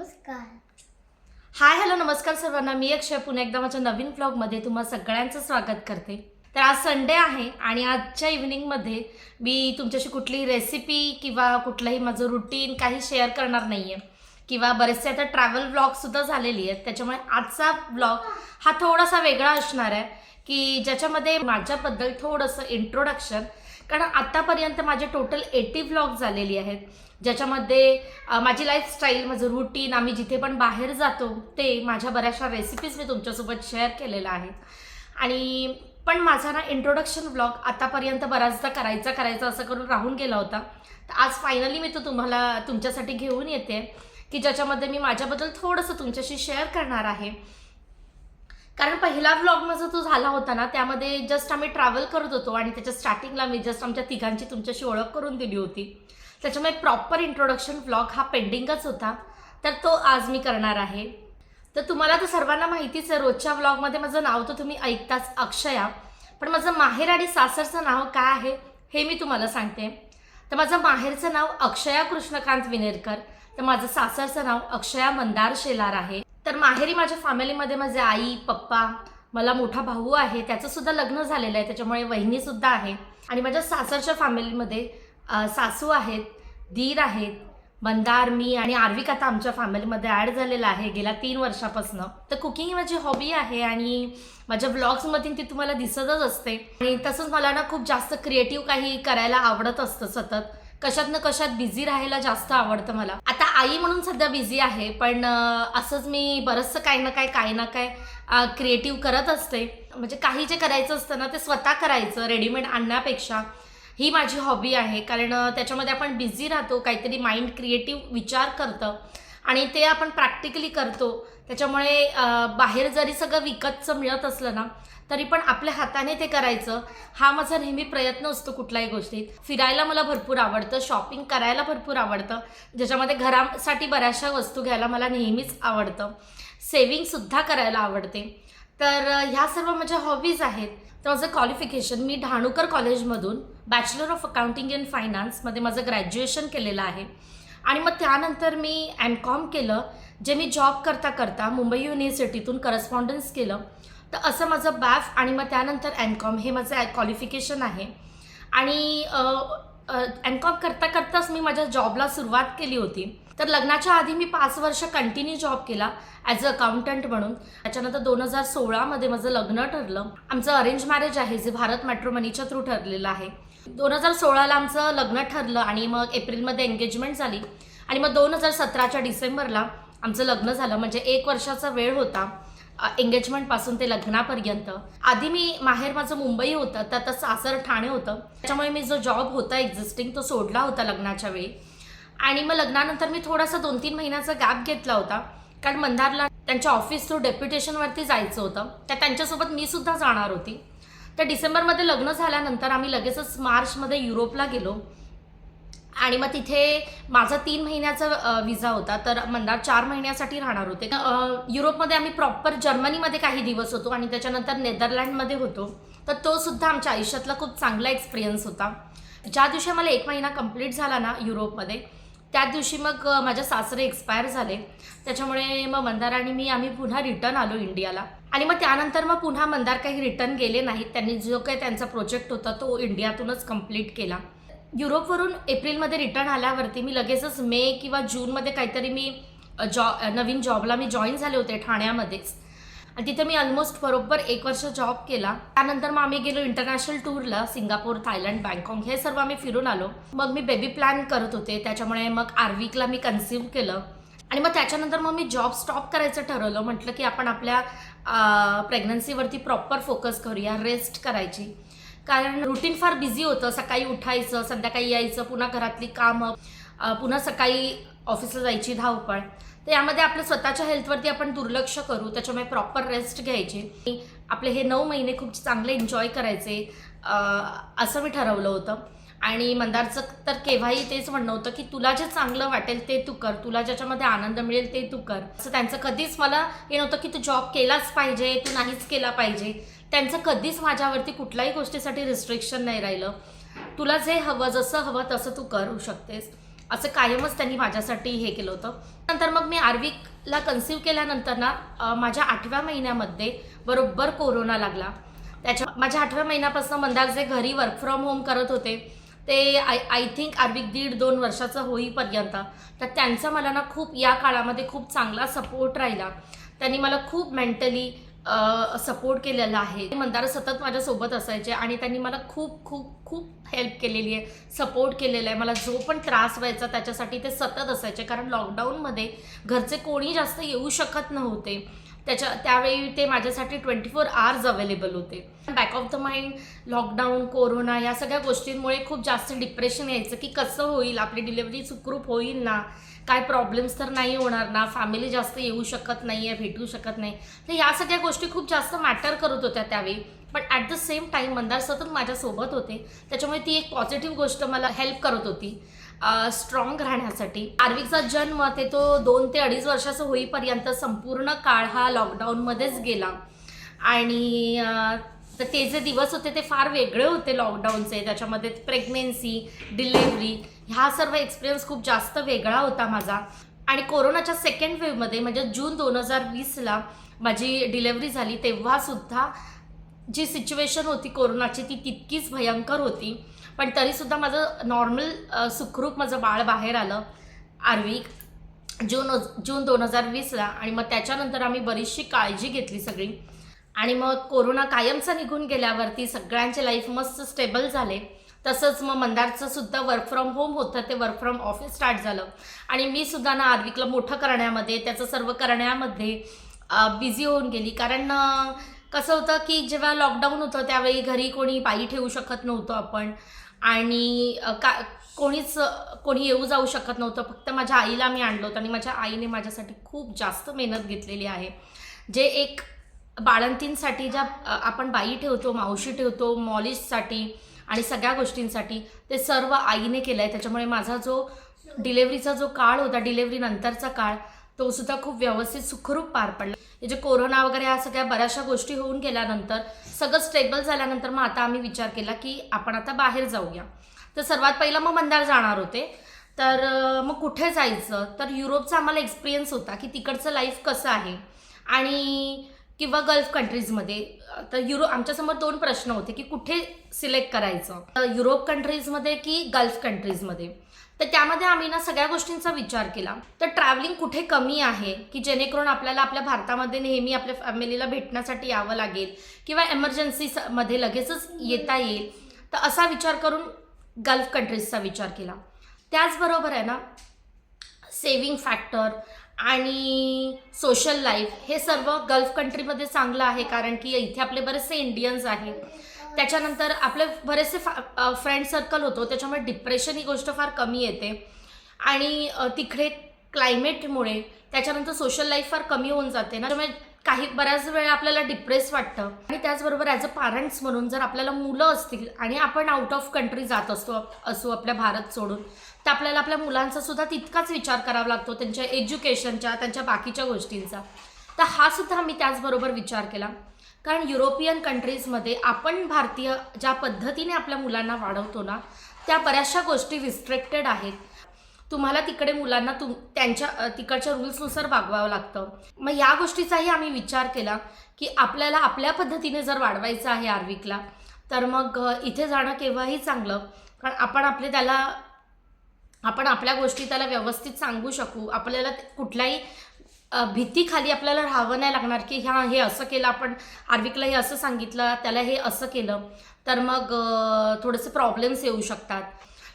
नमस्कार. Hi hello नमस्कार सर्वांना. मी अक्षय पुन्हा एकदा माझ्या नवीन व्लॉगमध्ये तुम्हा सगळ्यांचं स्वागत करते. तर आज संडे आहे आणि आजच्या इव्हिनिंगमध्ये मी तुमच्याशी कुठलीही रेसिपी किंवा कुठलंही माझं रुटीन काही शेअर करणार नाही आहे किंवा बरेचसे आता ट्रॅव्हल व्लॉगसुद्धा झालेली आहेत. त्याच्यामुळे आजचा व्लॉग हा थोडासा वेगळा असणार आहे की ज्याच्यामध्ये माझ्याबद्दल थोडंसं इंट्रोडक्शन, कारण आत्तापर्यंत माझे टोटल 80 व्लॉग झालेली आहेत ज्याच्यामध्ये माझी लाईफस्टाईल, माझं रुटीन, आम्ही जिथे पण बाहेर जातो ते, माझ्या बऱ्याचशा रेसिपीज मी तुमच्यासोबत शेअर केलेल्या आहेत. आणि पण माझा ना इंट्रोडक्शन व्लॉग आतापर्यंत बराचदा करायचा असं करून राहून गेला होता. तर आज फायनली मी तो तुम्हाला तुमच्यासाठी घेऊन येते की ज्याच्यामध्ये मी माझ्याबद्दल थोडंसं तुमच्याशी शेअर करणार आहे. कारण पहिला व्लॉग माझा जो झाला होता ना त्यामध्ये जस्ट आम्ही ट्रॅव्हल करत होतो आणि त्याच्या स्टार्टिंगला मी जस्ट आमच्या तिघांची तुमच्याशी ओळख करून दिली होती. त्याच्यामुळे प्रॉपर इंट्रोडक्शन व्लॉग हा पेंडिंगच होता, तर तो आज मी करणार आहे. तर तुम्हाला तर सर्वांना माहितीच आहे, रोजच्या व्लॉगमध्ये माझं नाव तर तुम्ही ऐकताच, अक्षया. पण माझं माहेर आणि सासरचं नाव काय आहे हे मी तुम्हाला सांगते. तर माझं माहेरचं नाव अक्षया कृष्णकांत विनेरकर, तर माझं सासरचं नाव अक्षया मंदार शेलार आहे. तर माहेरी माझ्या फॅमिलीमध्ये माझे आई, पप्पा, मला मोठा भाऊ आहे, त्याचं सुद्धा लग्न झालेलं आहे, त्याच्यामुळे वहिनीसुद्धा आहे. आणि माझ्या सासरच्या फॅमिलीमध्ये सासू आहेत, दीर आहेत, मंदार, मी आणि आर्विक आता आमच्या फॅमिलीमध्ये ॲड झालेला आहे गेल्या 3 वर्षापासून. तर कुकिंग ही माझी हॉबी आहे आणि माझ्या ब्लॉग्समधून ती तुम्हाला दिसतच असते. आणि तसंच मला ना खूप जास्त क्रिएटिव्ह काही करायला आवडत असतं. सतत कशात ना कशात बिझी राहायला जास्त आवडतं मला. आता आई म्हणून सध्या बिझी आहे, पण असंच मी बरंचसं काही ना काय क्रिएटिव्ह करत असते. म्हणजे काही जे करायचं असतं ना ते स्वतः करायचं रेडीमेड आणण्यापेक्षा, ही माझी हॉबी आहे. कारण त्याच्यामध्ये आपण बिझी राहतो, काहीतरी माइंड क्रिएटिव्ह विचार करतं आणि ते आपण प्रॅक्टिकली करतो. त्याच्यामुळे बाहेर जरी सगळं विकतचं मिळत असलं ना तरी पण आपल्या हाताने ते करायचं हा माझा नेहमी प्रयत्न असतो. कुठल्याही गोष्टीत फिरायला मला भरपूर आवडतं, शॉपिंग करायला भरपूर आवडतं, ज्याच्यामध्ये घरासाठी बऱ्याचशा वस्तू घ्यायला मला नेहमीच आवडतं, सेविंगसुद्धा करायला आवडते. तर ह्या सर्व माझ्या हॉबीज आहेत. तर माझं क्वालिफिकेशन, मी ढाणूकर कॉलेजमधून बॅचलर ऑफ अकाउंटिंग इन फायनान्समध्ये माझं ग्रॅज्युएशन केलेलं आहे. आणि मग त्यानंतर मी MCOM केलं, जे मी जॉब करता मुंबई युनिव्हर्सिटीतून करस्पॉन्डन्स केलं. तर असं माझं BAF आणि मग त्यानंतर MCOM हे माझं क्वालिफिकेशन आहे. आणि MCOM करताच मी माझ्या जॉबला सुरुवात केली होती. तर लग्नाच्या आधी मी 5 वर्ष कंटिन्यू जॉब केला ॲज अ अकाउंटंट म्हणून. त्याच्यानंतर 2016मध्ये माझं लग्न ठरलं. आमचं अरेंज मॅरेज आहे, जे भारत मॅट्रिमोनीच्या थ्रू ठरलेलं आहे. 2016ला आमचं लग्न ठरलं आणि मग एप्रिलमध्ये एंगेजमेंट झाली आणि मग 2017च्या डिसेंबरला आमचं लग्न झालं. म्हणजे 1 वर्षाचा वेळ होता एंगेजमेंटपासून ते लग्नापर्यंत. आधी मी माहेर माझं मुंबई होतं, तर आता सासर ठाणे होतं. त्याच्यामुळे मी जो जॉब होता एक्झिस्टिंग तो सोडला होता लग्नाच्या वेळी. आणि मग लग्नानंतर मी थोडासा 2-3 महिन्याचा गॅप घेतला होता, कारण मंदारला त्यांच्या ऑफिस थ्रू डेप्युटेशनवरती जायचं होतं. तर त्यांच्यासोबत मी सुद्धा जाणार होती. तर डिसेंबरमध्ये लग्न झाल्यानंतर आम्ही लगेचच मार्चमध्ये युरोपला गेलो आणि मग तिथे माझा 3 महिन्याचा विजा होता, तर मंदार 4 महिन्यासाठी राहणार होते. युरोपमध्ये आम्ही प्रॉपर जर्मनीमध्ये काही दिवस होतो आणि त्याच्यानंतर नेदरलँडमध्ये होतो. तर तो सुद्धा आमच्या आयुष्यातला खूप चांगला एक्सपिरियन्स होता. ज्या दिवशी मला 1 महिना कंप्लीट झाला ना युरोपमध्ये, त्या दिवशी मग माझ्या सासरे एक्सपायर झाले. त्याच्यामुळे मग मंदार आणि आम्ही पुन्हा रिटर्न आलो इंडियाला. आणि मग त्यानंतर मग पुन्हा मंदार काही रिटर्न गेले नाहीत. त्यांनी जो काही त्यांचा प्रोजेक्ट होता तो इंडियातूनच कंप्लीट केला. युरोपवरून एप्रिलमध्ये रिटर्न आल्यावरती मी लगेचच मे किंवा जूनमध्ये काहीतरी मी नवीन जॉबला मी जॉईन झाले होते ठाण्यामध्येच. आणि तिथे मी ऑलमोस्ट बरोबर 1 वर्ष जॉब केला. त्यानंतर मग आम्ही गेलो इंटरनॅशनल टूरला, सिंगापूर, थायलंड, बँकॉक हे सर्व आम्ही फिरून आलो. मग मी बेबी प्लॅन करत होते, त्याच्यामुळे मग आर्विकला मी कन्सिव्ह केलं. आणि मग त्याच्यानंतर मग मी जॉब स्टॉप करायचं ठरवलं. म्हटलं की आपण आपल्या प्रेग्नन्सीवरती प्रॉपर फोकस करूया, रेस्ट करायची. कारण रुटीन फार बिझी होतं. सकाळी उठायचं, संध्याकाळी यायचं, पुन्हा घरातली कामं, पुन्हा सकाळी ऑफिसला जायची धावपळ. तर यामध्ये आपल्या स्वतःच्या हेल्थवरती आपण दुर्लक्ष करू. त्याच्यामुळे प्रॉपर रेस्ट घ्यायची. आपले हे 9 महिने खूप चांगले एन्जॉय करायचे असं मी ठरवलं होतं. आणि मंदारचं तर केव्हाही तेच म्हणणं होतं की तुला जे चांगलं वाटेल ते तू कर, तुला ज्याच्यामध्ये आनंद मिळेल ते तू कर. असं त्यांचं कधीच मला हे नव्हतं की तू जॉब केलाच पाहिजे, तू नाहीच केला पाहिजे. त्यांचं कधीच माझ्यावरती कुठल्याही गोष्टीसाठी रिस्ट्रिक्शन नाही राहिलं. तुला जे हवं, जसं हवं तसं तू करू शकतेस, असं कायमच त्यांनी माझ्यासाठी हे केलं होतं. त्याच्यानंतर मग मी आर्विकला कन्सीव्ह केल्यानंतर ना माझ्या 8व्या महिन्यामध्ये बरोबर कोरोना लागला. माझ्या 8व्या महिन्यापासून मंदार जे घरी वर्क फ्रॉम होम करत होते ते आय थिंक आर्विक 1.5-2 वर्षाचं होईपर्यंत, तर त्यांचा मला ना खूप या काळामध्ये खूप चांगला सपोर्ट राहिला. त्यांनी मला खूप मेंटली सपोर्ट केलेला आहे. मंदार सतत माझ्यासोबत असायचे आणि त्यांनी मला खूप खूप खूप हेल्प केलेली आहे, सपोर्ट केलेला आहे. मला जो पण त्रास व्हायचा त्याच्यासाठी ते सतत असायचे, कारण लॉकडाऊनमध्ये घरचे कोणी जास्त येऊ शकत नव्हते. त्यावेळी ते माझ्यासाठी 24 आवर्स अवेलेबल होते. Back of the mind lockdown, corona या सगळ्या गोष्टींमुळे खूप जास्त डिप्रेशन यायचं की कसं होईल, आपली डिलिव्हरी सुखरूप होईल ना, काय प्रॉब्लेम्स तर नाही होणार ना, फॅमिली जास्त येऊ शकत नाही आहे, भेटू शकत नाही. तर या सगळ्या गोष्टी खूप जास्त मॅटर करत होत्या त्यावेळी. पण at the same time Mandar सतत माझ्यासोबत होते, त्याच्यामुळे ती एक पॉझिटिव्ह गोष्ट मला हेल्प करत होती स्ट्रॉंग राहण्यासाठी. आर्विकचा जन्म ते तो 2 ते 2.5 वर्षाचा होईपर्यंत संपूर्ण काळ हा लॉकडाऊनमध्येच गेला. आणि तर ते जे दिवस होते ते फार वेगळे होते लॉकडाऊनचे. त्याच्यामध्ये प्रेग्नेन्सी, डिलेव्हरी ह्या सर्व एक्सपिरियन्स खूप जास्त वेगळा होता माझा. आणि कोरोनाच्या सेकंड वेव्हमध्ये म्हणजे जून 2020ला माझी डिलेव्हरी झाली, तेव्हासुद्धा जी सिच्युएशन होती कोरोनाची ती तितकीच भयंकर होती. पण तरीसुद्धा माझं नॉर्मल सुखरूप माझं बाळ बाहेर आलं आर्विक जून 2020ला. आणि मग त्याच्यानंतर आम्ही बरीचशी काळजी घेतली सगळी. आणि मग कोरोना कायमचा निघून गेल्यावरती सगळ्यांचे लाईफ मस्त स्टेबल झाले. तसंच मग मंदारचं सुद्धा वर्क फ्रॉम होम होतं, ते वर्क फ्रॉम ऑफिस स्टार्ट झालं. आणि मी सुद्धा ना आर्विकला मोठं करण्यामध्ये, त्याचं सर्व करण्यामध्ये बिझी होऊन गेली. कारण कसं होतं की जेव्हा लॉकडाऊन होतं त्यावेळी घरी कोणी बाई ठेवू शकत नव्हतं आपण, आणि कोणी येऊ जाऊ शकत नव्हतं. फक्त माझ्या आईला मी आणलं होतं आणि माझ्या आईने माझ्यासाठी खूप जास्त मेहनत घेतलेली आहे. जे एक बाळंतींसाठी ज्या आपण बाई ठेवतो, मावशी ठेवतो मॉलिशसाठी आणि सगळ्या गोष्टींसाठी, ते सर्व आईने केलं आहे. त्याच्यामुळे माझा जो डिलेव्हरीचा जो काळ होता, डिलेव्हरी नंतरचा काळ, तो सुद्धा खूप व्यवस्थित सुखरूप पार पडला. हे जे कोरोना वगैरे ह्या सगळ्या बऱ्याचशा गोष्टी होऊन गेल्यानंतर, सगळं स्टेबल झाल्यानंतर मग आता आम्ही विचार केला की आपण आता बाहेर जाऊया. तर सर्वात पहिलं मग मंदार जाणार होते. तर मग कुठे जायचं, तर युरोपचा आम्हाला एक्सपिरियन्स होता की तिकडचं लाईफ कसं आहे, आणि किंवा गल्फ कंट्रीजमध्ये. तर आमच्यासमोर 2 प्रश्न होते की कुठे सिलेक्ट करायचं, युरोप कंट्रीजमध्ये की गल्फ कंट्रीजमध्ये. तर त्यामध्ये आम्ही ना सगळ्या गोष्टींचा विचार केला. तर ट्रॅव्हलिंग कुठे कमी आहे की जेणेकरून आपल्याला आपल्या भारतामध्ये नेहमी आपल्या फॅमिलीला भेटण्यासाठी यावं लागेल किंवा एमर्जन्सीमध्ये लगेचच येता येईल, तर असा विचार करून गल्फ कंट्रीजचा विचार केला. त्याचबरोबर आहे ना सेविंग फॅक्टर आणि सोशल लाईफ हे सर्व गल्फ कंट्रीमध्ये चांगलं आहे, कारण की इथे आपले बरेचसे इंडियन्स आहेत. त्याच्यानंतर आपले बरेचसे फ्रेंड सर्कल होतो, त्याच्यामुळे डिप्रेशन ही गोष्ट फार कमी येते. आणि तिकडे क्लायमेटमुळे त्याच्यानंतर सोशल लाईफ फार कमी होऊन जाते ना, त्याच्यामुळे बऱ्याच वेळा आपल्याला डिप्रेस वाटतं. आणि त्याचबरोबर ॲज अ पॅरेंट्स म्हणून जर आपल्याला मुलं असतील आणि आपण आउट ऑफ कंट्री जात असू आपल्या भारत सोडून, तर आपल्याला आपल्या मुलांचा सुद्धा तितकाच विचार करावा लागतो, त्यांच्या एज्युकेशनच्या, त्यांच्या बाकीच्या गोष्टींचा. तर हा सुद्धा आम्ही त्याचबरोबर विचार केला. कारण युरोपियन कंट्रीजमध्ये आपण भारतीय ज्या पद्धतीने आपल्या मुलांना वाढवतो ना, त्या बऱ्याचशा गोष्टी रिस्ट्रिक्टेड आहेत. तुम्हाला तिकडे मुलांना त्यांच्या तिकडच्या रूल्सनुसार वागवावं लागतं. मग या गोष्टीचाही आम्ही विचार केला की आपल्याला आपल्या पद्धतीने जर वाढवायचं आहे आर्विकला, तर मग इथे जाणं केव्हाही चांगलं. कारण आपण आपल्या गोष्टी त्याला व्यवस्थित सांगू शकू. आपल्याला कुठल्याही भीतीखाली आपल्याला राहावं नाही लागणार की हे असं केलं, आपण आर्विकला हे असं सांगितलं, त्याला हे असं केलं, तर मग थोडेसे प्रॉब्लेम्स येऊ शकतात.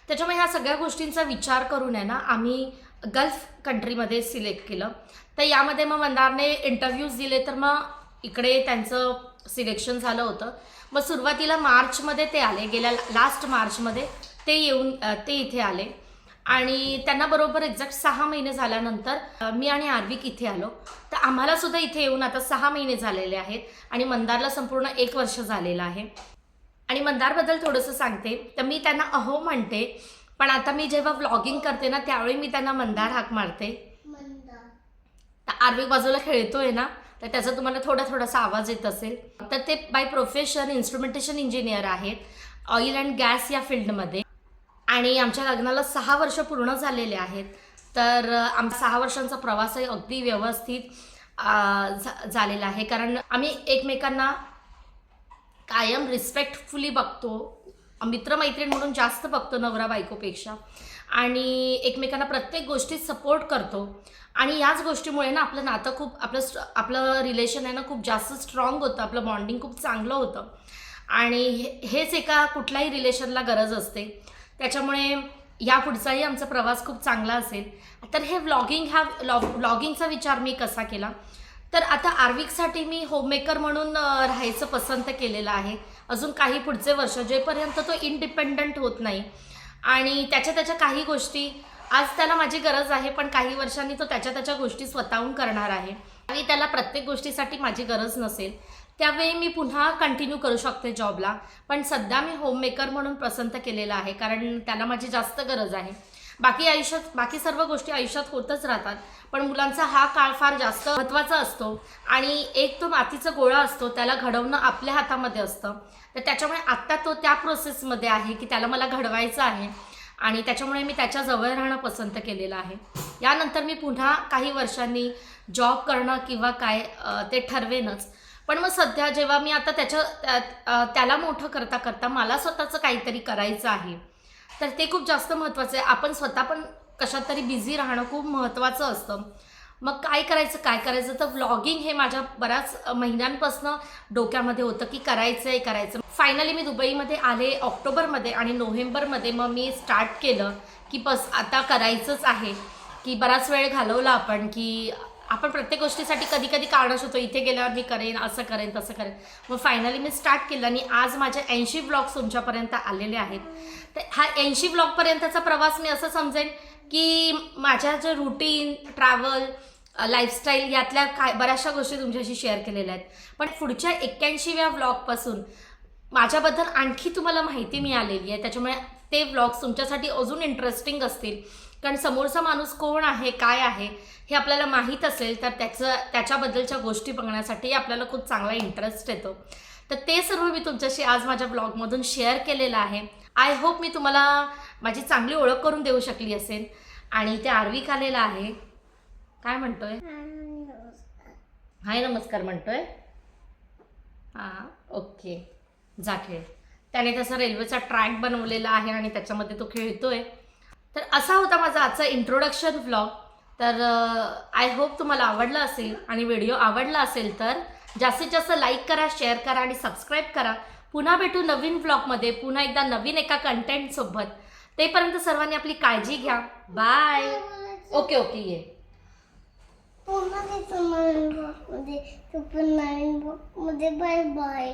त्याच्यामुळे ह्या सगळ्या गोष्टींचा विचार करून आहे ना आम्ही गल्फ कंट्रीमध्ये सिलेक्ट केलं. तर यामध्ये मग मंदारने इंटरव्ह्यूज दिले, तर मग इकडे त्यांचं सिलेक्शन झालं होतं. मग सुरुवातीला मार्चमध्ये ते आले, गेल्या लास्ट मार्चमध्ये ते इथे आले. आणि त्यांना बरोबर एक्झॅक्ट 6 महिने झाल्यानंतर मी आणि आर्विक इथे आलो. तर आम्हाला सुद्धा इथे येऊन आता 6 महिने झालेले आहेत आणि मंदारला संपूर्ण 1 वर्ष झालेलं आहे. आणि मंदारबद्दल थोडंसं सांगते, तर मी त्यांना अहो म्हणते, पण आता मी जेव्हा व्लॉगिंग करते ना त्यावेळी मी त्यांना मंदार हाक मारते. तर आर्विक बाजूला खेळतोय ना, तर त्याचा तुम्हाला थोडासा आवाज येत असेल. तर ते बाय प्रोफेशन इन्स्ट्रुमेंटेशन इंजिनियर आहेत, ऑइल अँड गॅस या फील्डमध्ये. आणि आमच्या लग्नाला 6 वर्ष पूर्ण झालेले आहेत. तर आमचा 6 वर्षांचा प्रवासही अगदी व्यवस्थित झालेला आहे, कारण आम्ही एकमेकांना कायम रिस्पेक्टफुली बघतो, मित्रमैत्रीण म्हणून जास्त बघतो नवरा बायकोपेक्षा, आणि एकमेकांना प्रत्येक गोष्टीत सपोर्ट करतो. आणि याच गोष्टीमुळे ना आपलं नातं खूप आपलं रिलेशन आहे ना खूप जास्त स्ट्रॉंग होतं, आपलं बॉन्डिंग खूप चांगलं होतं. आणि हेच एका कुठल्याही रिलेशनला गरज असते. त्याच्यामुळे या पुढचाही आमचा प्रवास खूप चांगला असेल. तर हे व्लॉगिंगचा विचार मी कसा केला, तर आता आर्विकसाठी मी होममेकर म्हणून राहायचं पसंत केलेलं आहे. अजून काही पुढचे वर्ष, जेपर्यंत तो इंडिपेंडंट होत नाही आणि त्याच्या काही गोष्टी, आज त्याला माझी गरज आहे, पण काही वर्षांनी तो त्याच्या गोष्टी स्वतःहून करणार आहे आणि त्याला प्रत्येक गोष्टीसाठी माझी गरज नसेल, त्यावेळी मी पुन्हा कंटिन्यू करू शकते जॉबला. पण सध्या मी होममेकर म्हणून पसंत केलेलं आहे, कारण त्याला माझी जास्त गरज आहे. बाकी सर्व गोष्टी आयुष्यात होतच राहतात, पण मुलांचा हा काळ फार जास्त महत्त्वाचा असतो आणि एक तो मातीचा गोळा असतो, त्याला घडवणं आपल्या हातामध्ये असतं. तर त्याच्यामुळे आत्ता तो त्या प्रोसेसमध्ये आहे की त्याला मला घडवायचं आहे आणि त्याच्यामुळे मी त्याच्याजवळ राहणं पसंत केलेलं आहे. यानंतर मी पुन्हा काही वर्षांनी जॉब करणं किंवा काय ते ठरवेनच. पण मग सध्या जेव्हा मी आता त्याला मोठं करता करता मला स्वतःचं काहीतरी करायचं आहे, तर ते खूप जास्त महत्त्वाचं आहे. आपण स्वतः पण कशात तरी बिझी राहणं खूप महत्त्वाचं असतं. मग काय करायचं तर व्लॉगिंग हे माझ्या बऱ्याच महिन्यांपासून डोक्यामध्ये होतं की करायचं. फायनली मी दुबईमध्ये आले ऑक्टोबरमध्ये आणि नोव्हेंबरमध्ये मग मी स्टार्ट केलं की बस आता करायचंच आहे. की बराच वेळ घालवला आपण की आपण प्रत्येक गोष्टीसाठी कधी कारणं शोधतो, इथे गेल्यावर मी करेन, असं करेन, तसं करेन. मग फायनली मी स्टार्ट केलं आणि आज माझे 80 व्लॉग्स तुमच्यापर्यंत आलेले आहेत. तर हा 80 व्लॉगपर्यंतचा प्रवास मी असं समजेन की माझ्या जे रुटीन, ट्रॅव्हल, लाईफस्टाईल यातल्या बऱ्याचशा गोष्टी तुमच्याशी शेअर केलेल्या आहेत. पण पुढच्या 81व्या व्लॉगपासून माझ्याबद्दल आणखी तुम्हाला माहिती मिळालेली आहे. त्याच्यामुळे ते व्लॉग्स तुमच्यासाठी अजून इंटरेस्टिंग असतील, कारण समोरचा माणूस कोण आहे, काय आहे हे आपल्याला माहीत असेल तर त्याच्याबद्दलच्या गोष्टी बघण्यासाठी आपल्याला खूप चांगला इंटरेस्ट येतो. तर ते सर्व मी तुमच्याशी आज माझ्या ब्लॉगमधून शेअर केलेलं आहे. आय होप मी तुम्हाला माझी चांगली ओळख करून देऊ शकली असेल. आणि ते आर्विक आलेला आहे, काय म्हणतोय, हाय नमस्कार म्हणतोय. हां ओके, जा खेळ. त्याने तसा रेल्वेचा ट्रॅक बनवलेला आहे आणि त्याच्यामध्ये तो खेळतोय. तर असा होता माझा आजचा इंट्रोडक्शन व्लॉग. तर आय होप तुम्हाला आवडला असेल आणि व्हिडिओ आवडला असेल तर जास्तीत जास्त लाईक करा, शेअर करा आणि सबस्क्राईब करा. पुन्हा भेटू नवीन व्लॉगमध्ये, पुन्हा एकदा नवीन एका कंटेंटसोबत. तेपर्यंत सर्वांनी आपली काळजी घ्या. बाय. ओके ये. पुन्हा नवीन ब्लॉगमध्ये बाय बाय.